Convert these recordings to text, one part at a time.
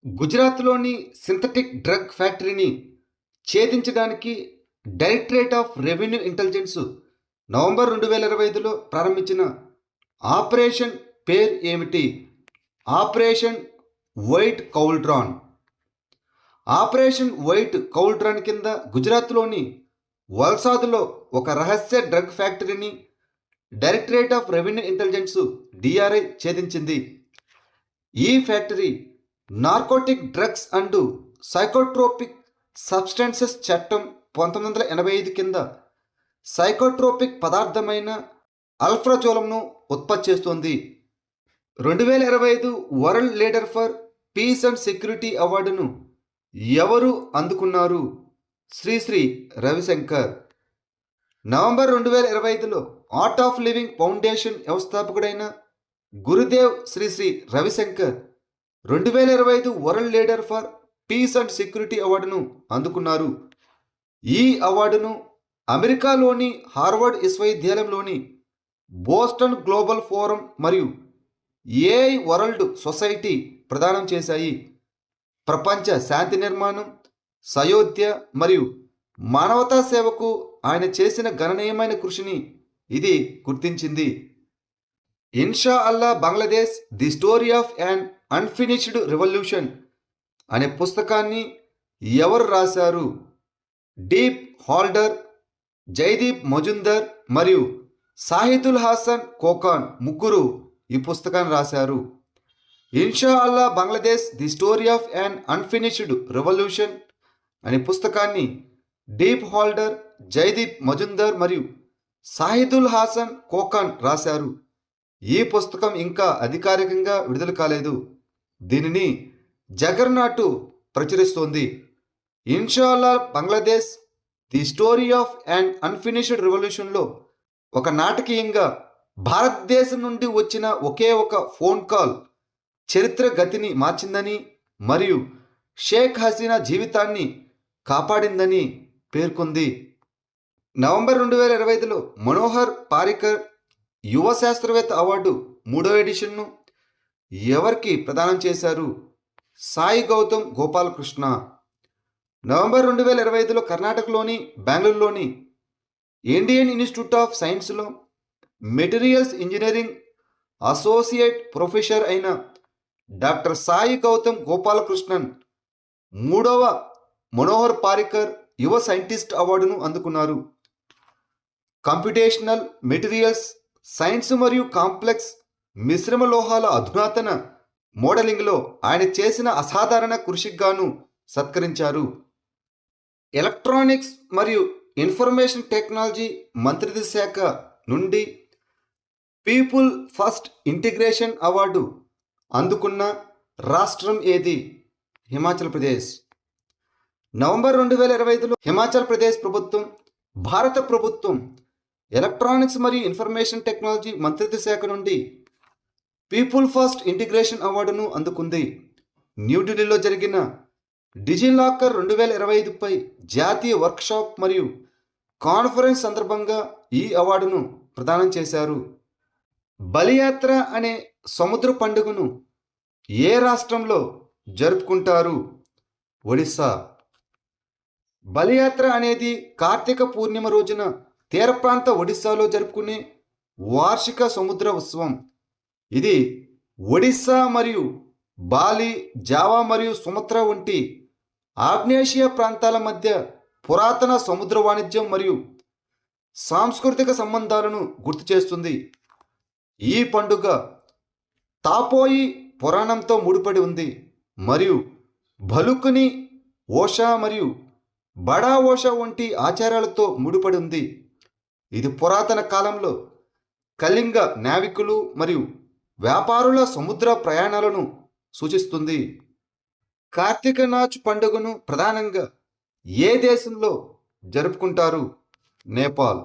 గుజరాత్‌లోని synthetic drug ఫ్యాక్టరీని ఛేదించడానికి directorate of revenue intelligence November 2025లో ప్రారంభించిన ఆపరేషన్ పేరు ఏమిటి? Operation white cauldron. Operation white cauldron కింద గుజరాత్‌లోని వల్సాద్‌లో ఒక రహస్య డ్రగ్ ఫ్యాక్టరీని directorate of revenue intelligence DRI ఛేదించింది. ఈ factory narcotic drugs and psychotropic substances చట్టం 1985 కింద సైకోట్రోపిక్ పదార్థమైన అల్ఫ్రాజోలంను ఉత్పత్తి చేస్తోంది. 2025 world leader for peace and security అవార్డును ఎవరు అందుకున్నారు? శ్రీ రవిశంకర్. నవంబర్ 2025లో ఆర్ట్ ఆఫ్ లివింగ్ ఫౌండేషన్ వ్యవస్థాపకుడైన Gurudev Shri Ravishankar 2025 world leader for peace and security అవార్డును అందుకున్నారు. ఈ అవార్డును అమెరికాలోని హార్వర్డ్ విశ్వవిద్యాలయంలోని బోస్టన్ గ్లోబల్ ఫోరం మరియు ఏఐ వరల్డ్ సొసైటీ ప్రదానం చేశాయి. ప్రపంచ శాంతి నిర్మాణం, సయోధ్య మరియు మానవతా సేవకు ఆయన చేసిన గణనీయమైన కృషిని ఇది గుర్తించింది. Inshallah Bangladesh the story of an unfinished revolution అనే పుస్తకాన్ని ఎవరు రాశారు? డీప్ హాల్డర్, జైదీప్ మజుందర్ మరియు సాహిదుల్ హాసన్ కోకాన్ ముగ్గురు ఈ పుస్తకాన్ని రాశారు. Inshallah Bangladesh the story of an unfinished revolution అనే పుస్తకాన్ని డీప్ హాల్డర్, జైదీప్ మజుందర్ మరియు సాహిదుల్ హాసన్ కోకాన్ రాశారు. ఈ పుస్తకం ఇంకా అధికారికంగా విడుదల కాలేదు. దీనిని జగర్నాటు ప్రచురిస్తోంది. Inshallah Bangladesh the story of an unfinished రెవల్యూషన్లో ఒక నాటకీయంగా భారతదేశం నుండి వచ్చిన ఒకే ఒక ఫోన్ కాల్ చరిత్ర గతిని మార్చిందని మరియు షేక్ హసీనా జీవితాన్ని కాపాడిందని పేర్కొంది. నవంబర్ 2025లో మనోహర్ పారికర్ యువ శాస్త్రవేత్త అవార్డు 3వ ఎడిషన్ను ఎవరికి ప్రదానం చేశారు? సాయి గౌతమ్ గోపాలకృష్ణ. నవంబర్ 2025లో కర్ణాటకలోని బెంగళూరులోని ఇండియన్ ఇన్స్టిట్యూట్ ఆఫ్ సైన్స్లో మెటీరియల్స్ ఇంజనీరింగ్ అసోసియేట్ ప్రొఫెసర్ అయిన డాక్టర్ సాయి గౌతమ్ గోపాలకృష్ణన్ 3వ మనోహర్ పారికర్ యువ సైంటిస్ట్ అవార్డును అందుకున్నారు. కంప్యూటేషనల్ మెటీరియల్స్ సైన్స్ మరియు కాంప్లెక్స్ మిశ్రమ లోహాల అధునాతన మోడలింగ్లో ఆయన చేసిన అసాధారణ కృషికి గాను సత్కరించారు. ఎలక్ట్రానిక్స్ మరియు ఇన్ఫర్మేషన్ టెక్నాలజీ మంత్రిత్వ శాఖ నుండి పీపుల్ ఫస్ట్ ఇంటిగ్రేషన్ అవార్డు అందుకున్న రాష్ట్రం ఏది? హిమాచల్ ప్రదేశ్. నవంబర్ 2025లో హిమాచల్ ప్రదేశ్ ప్రభుత్వం, భారత ప్రభుత్వం ఎలక్ట్రానిక్స్ మరియు ఇన్ఫర్మేషన్ టెక్నాలజీ మంత్రిత్వ శాఖ నుండి పీపుల్ ఫస్ట్ ఇంటిగ్రేషన్ అవార్డును అందుకుంది. న్యూఢిల్లీలో జరిగిన డిజిలాకర్ 2025పై జాతీయ వర్క్షాప్ మరియు కాన్ఫరెన్స్ సందర్భంగా ఈ అవార్డును ప్రదానం చేశారు. బలియాత్ర అనే సముద్ర పండుగను ఏ రాష్ట్రంలో జరుపుకుంటారు? ఒడిస్సా. బలియాత్ర అనేది కార్తీక పూర్ణిమ రోజున తీర ప్రాంత ఒడిస్సాలో జరుపుకునే వార్షిక సముద్ర ఉత్సవం. ఇది ఒడిస్సా మరియు బాలి, జావా మరియు సుమత్రా వంటి ఆగ్నేషియా ప్రాంతాల మధ్య పురాతన సముద్ర వాణిజ్యం మరియు సాంస్కృతిక సంబంధాలను గుర్తు చేస్తుంది. ఈ పండుగ తాపోయి పురాణంతో ముడిపడి ఉంది మరియు భలుకుని ఓషా మరియు బడా ఓషా వంటి ఆచారాలతో ముడిపడి ఉంది. ఇది పురాతన కాలంలో కళింగ నావికులు మరియు వ్యాపారుల సముద్ర ప్రయాణాలను సూచిస్తుంది. కార్తీక నాచ్ పండుగను ప్రధానంగా ఏ దేశంలో జరుపుకుంటారు? నేపాల్.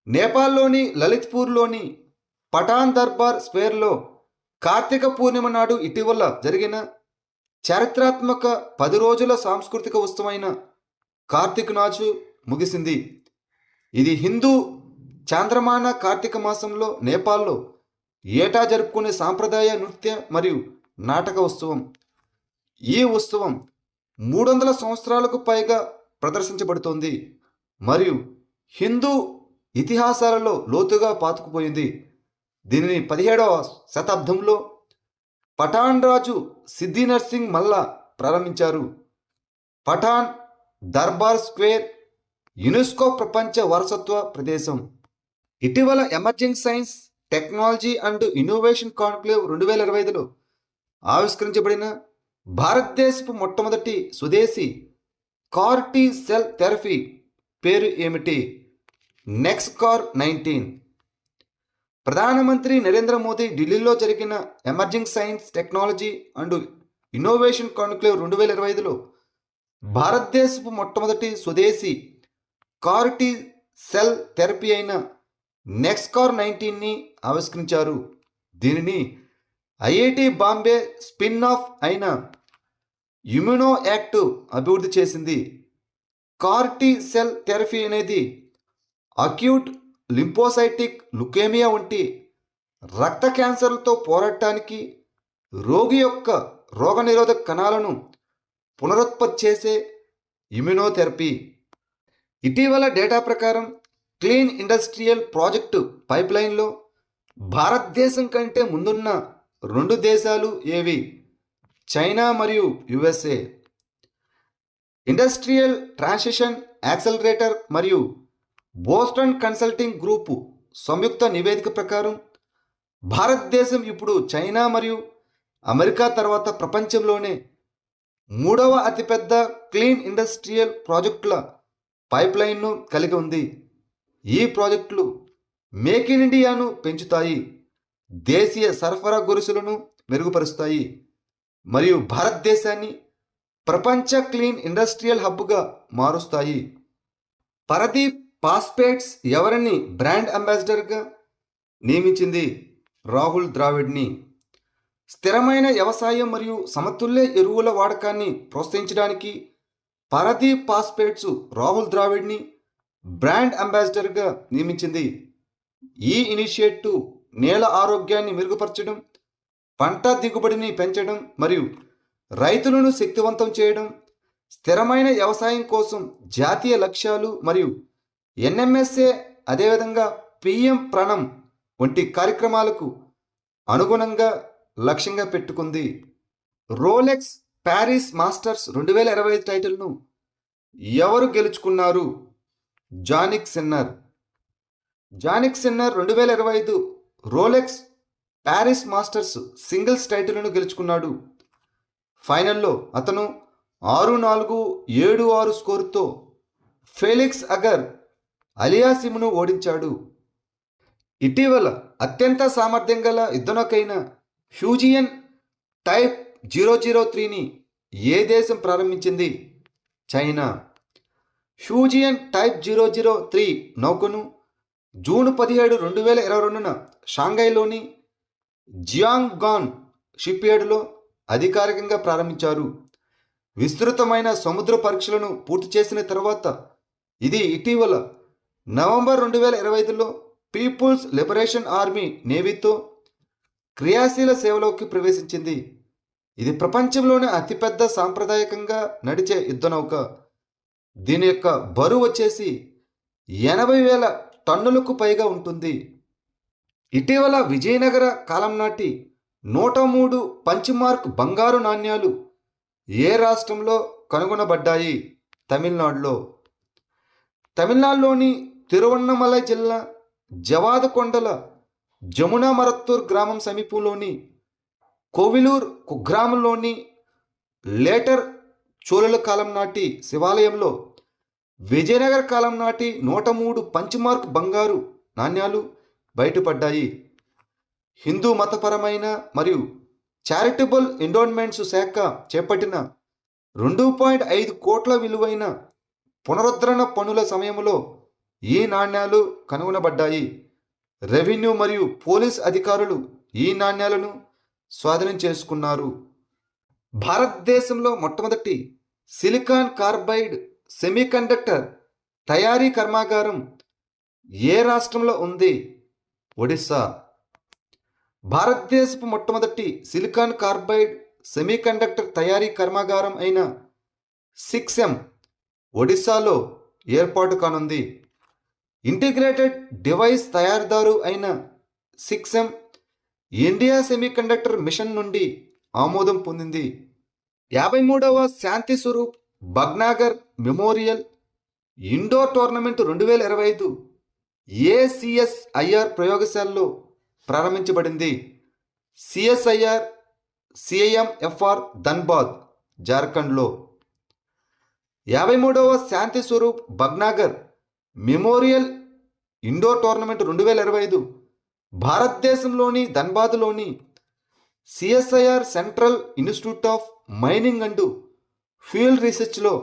నేపాల్లోని లలిత్పూర్లోని పఠాన్ దర్బార్ స్క్వేర్లో కార్తీక పూర్ణిమ నాడు ఇటీవల జరిగిన చారిత్రాత్మక 10 రోజుల సాంస్కృతిక ఉత్సవమైన కార్తీక్ నాచ్ ముగిసింది. ఇది హిందూ చాంద్రమాన కార్తీక మాసంలో నేపాల్లో ఏటా జరుపుకునే సాంప్రదాయ నృత్య మరియు నాటక ఉత్సవం. ఈ ఉత్సవం 300 సంవత్సరాలకు పైగా ప్రదర్శించబడుతోంది మరియు హిందూ ఇతిహాసాలలో లోతుగా పాతుకుపోయింది. దీనిని 17వ శతాబ్దంలో పఠాన్ రాజు సిద్ధి నర్సింగ్ మల్లా ప్రారంభించారు. పఠాన్ దర్బార్ స్క్వేర్ యునెస్కో ప్రపంచ వారసత్వ ప్రదేశం. ఇటీవల emerging science, technology and innovation conclave 2025లో ఆవిష్కరించబడిన భారతదేశపు మొట్టమొదటి స్వదేశీ కార్ టీ సెల్ థెరపీ పేరు ఏమిటి? నెక్స్కార్ 19. ప్రధానమంత్రి నరేంద్ర మోదీ ఢిల్లీలో జరిగిన emerging science, technology and innovation conclave 2025లో భారతదేశపు మొట్టమొదటి స్వదేశీ కార్ టీ సెల్ థెరపీ అయిన నెక్స్కార్ 19ని ఆవిష్కరించారు. దీనిని ఐఐటి బాంబే స్పిన్ ఆఫ్ అయిన ఇమ్యునో యాక్టివ్ అభివృద్ధి చేసింది. కార్ టీ సెల్ థెరపీ అనేది అక్యూట్ లింపోసైటిక్ లుకేమియా వంటి రక్త క్యాన్సర్లతో పోరాడటానికి రోగి యొక్క రోగనిరోధక కణాలను పునరుత్పత్తి చేసే ఇమ్యునోథెరపీ. ఇటీవల డేటా ప్రకారం క్లీన్ ఇండస్ట్రియల్ ప్రాజెక్టు పైప్లైన్లో భారతదేశం కంటే ముందున్న 2 దేశాలు ఏవి? చైనా మరియు యుఎస్ఏ. ఇండస్ట్రియల్ ట్రాన్సిషన్ యాక్సలరేటర్ మరియు బోస్టన్ కన్సల్టింగ్ గ్రూపు సంయుక్త నివేదిక ప్రకారం భారతదేశం ఇప్పుడు చైనా మరియు అమెరికా తర్వాత ప్రపంచంలోనే 3వ అతిపెద్ద క్లీన్ ఇండస్ట్రియల్ ప్రాజెక్టుల పైప్లైన్ను కలిగి ఉంది. ఈ ప్రాజెక్టులు మేక్ ఇన్ ఇండియాను పెంచుతాయి, దేశీయ సరఫరా గొలుసులను మెరుగుపరుస్తాయి మరియు భారతదేశాన్ని ప్రపంచ క్లీన్ ఇండస్ట్రియల్ హబ్గా మారుస్తాయి. పరదీప్ పాస్పేట్స్ ఎవరిని బ్రాండ్ అంబాసిడర్గా నియమించింది? రాహుల్ ద్రావిడ్ని. స్థిరమైన వ్యవసాయం మరియు సమతుల్య ఎరువుల వాడకాన్ని ప్రోత్సహించడానికి పరదీప్ పాస్పేట్స్ రాహుల్ ద్రావిడ్ని బ్రాండ్ అంబాసిడర్గా నియమించింది. ఈ ఇనిషియేటివ్ నేల ఆరోగ్యాన్ని మెరుగుపరచడం, పంట దిగుబడిని పెంచడం మరియు రైతులను శక్తివంతం చేయడం, స్థిరమైన వ్యవసాయం కోసం జాతీయ లక్ష్యాలు మరియు ఎన్ఎంఎస్ఏ అదేవిధంగా పిఎం ప్రణం వంటి కార్యక్రమాలకు అనుగుణంగా లక్ష్యంగా పెట్టుకుంది. రోలెక్స్ ప్యారిస్ మాస్టర్స్ 2025 టైటిల్ను ఎవరు గెలుచుకున్నారు? Jannik Sinner. Jannik Sinner 2025 Rolex Paris Masters singles టైటిల్ను గెలుచుకున్నాడు. ఫైనల్లో అతను 6-4, 7-6 స్కోరుతో ఫెలిక్స్ అగర్ అలియాసిమ్ను ఓడించాడు. ఇటీవల అత్యంత సామర్థ్యం గల యుద్ధనౌకైన ఫ్యూజియన్ టైప్ 003ని ఏ దేశం ప్రారంభించింది? చైనా. ఫ్యూజియన్ టైప్ 003 నౌకను జూన్ 17, 2022న షాంఘైలోని జియాంగ్గాన్ షిప్యార్డులో అధికారికంగా ప్రారంభించారు. విస్తృతమైన సముద్ర పరీక్షలను పూర్తి చేసిన తర్వాత ఇది ఇటీవల నవంబర్ 2025లో పీపుల్స్ లిబరేషన్ ఆర్మీ నేవీతో క్రియాశీల సేవలోకి ప్రవేశించింది. ఇది ప్రపంచంలోనే అతిపెద్ద సాంప్రదాయకంగా నడిచే యుద్ధనౌక. దీని యొక్క బరువు వచ్చేసి 80,000 టన్నులకు పైగా ఉంటుంది. ఇటీవల విజయనగర కాలం నాటి 103 పంచ్మార్క్ బంగారు నాణ్యాలు ఏ రాష్ట్రంలో కనుగొనబడ్డాయి? తమిళనాడులో. తమిళనాడులోని తిరువన్నమలై జిల్లా జవాదకొండల జమునా మరత్తూర్ గ్రామం సమీపంలోని కోవిలూర్ కుగ్రామంలోని లేటర్ చోళుల కాలం నాటి శివాలయంలో విజయనగర కాలం నాటి 103 పంచ్మార్క్ బంగారు నాణ్యాలు బయటపడ్డాయి. హిందూ మతపరమైన మరియు చారిటబుల్ ఎండోన్మెంట్స్ శాఖ చేపట్టిన 2.5 కోట్ల విలువైన పునరుద్ధరణ పనుల సమయంలో ఈ నాణ్యాలు కనుగొనబడ్డాయి. రెవెన్యూ మరియు పోలీస్ అధికారులు ఈ నాణ్యాలను స్వాధీనం చేసుకున్నారు. భారతదేశంలో మొట్టమొదటి సిలికాన్ కార్బైడ్ సెమీకండక్టర్ తయారీ కర్మాగారం ఏ రాష్ట్రంలో ఉంది? ఒడిస్సా. భారతదేశపు మొట్టమొదటి సిలికాన్ కార్బైడ్ సెమీకండక్టర్ తయారీ కర్మాగారం అయిన 6M ఒడిశాలో ఏర్పాటు కానుంది. ఇంటిగ్రేటెడ్ డివైస్ తయారీదారు అయిన 6M ఇండియా సెమీకండక్టర్ మిషన్ నుండి ఆమోదం పొందింది. 53వ Shanti Swarup Bhatnagar memorial indoor tournament 2025 ACSIR ప్రయోగశాలలో ప్రారంభించబడింది. సిఎస్ఐఆర్ సిఐఎంఎఫ్ఆర్ ధన్బాద్, జార్ఖండ్లో. 53వ Shanti Swarup Bhatnagar memorial indoor tournament 2025 భారతదేశంలోని ధన్బాద్లోని CSIR central institute of mining and fuel రీసెర్చ్లో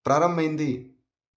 ప్రారంభమైంది.